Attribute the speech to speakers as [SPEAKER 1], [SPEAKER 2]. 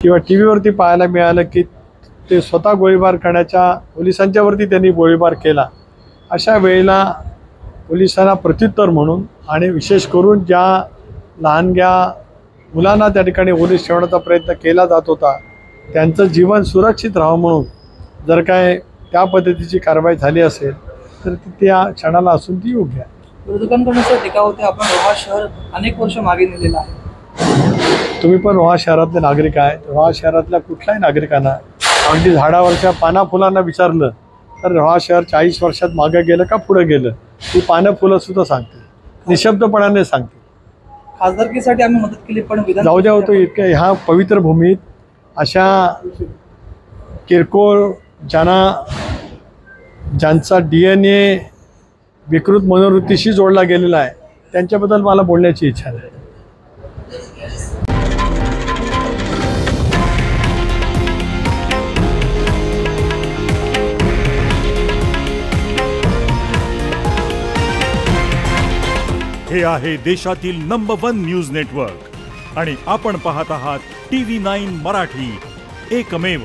[SPEAKER 1] किंवा टी व्हीवरती पाहायला मिळालं की ते स्वतः गोळीबार करण्याच्या पोलिसांच्यावरती त्यांनी गोळीबार केला, अशा वेळेला पोलिसांना प्रत्युत्तर म्हणून आणि विशेष करून ज्या लहानग्या मुलांना त्या ठिकाणी पोलीस ठेवण्याचा प्रयत्न केला जात होता त्यांचं जीवन सुरक्षित राहावं म्हणून जर काय त्या पद्धतीची कारवाई झाली असेल तर ती त्या क्षणाला असून ती योग्य आहे.
[SPEAKER 2] विरोधकांकडून टीका होते, आपण रोहा शहर अनेक वर्ष मागे नेलेलं आहे.
[SPEAKER 1] तुम्ही पण रोहा शहरातले नागरिक आहे. रोहा शहरातल्या कुठल्याही नागरिकांना अगदी झाडावरच्या पाना फुलांना विचारलं तर रोहा शहर 40 वर्षात मागे गेलं का पुढे गेलं ती पानं फुलं सुद्धा सांगते, निशब्दपणाने सांगते.
[SPEAKER 2] खासदारकीसाठी आम्ही मदत केली पण
[SPEAKER 1] जाऊ द्या होतो इतक्या ह्या पवित्र भूमीत अशा किरकोळ ज्यांचा DNA विकृत मनोवृत्तीशी जोडला गेलेला आहे त्यांच्याबद्दल मला बोलण्याची इच्छा नाही.
[SPEAKER 3] हे आहे देशातील नंबर 1 न्यूज नेटवर्क आणि आपण पाहत आहात TV9 मराठी, एकमेव.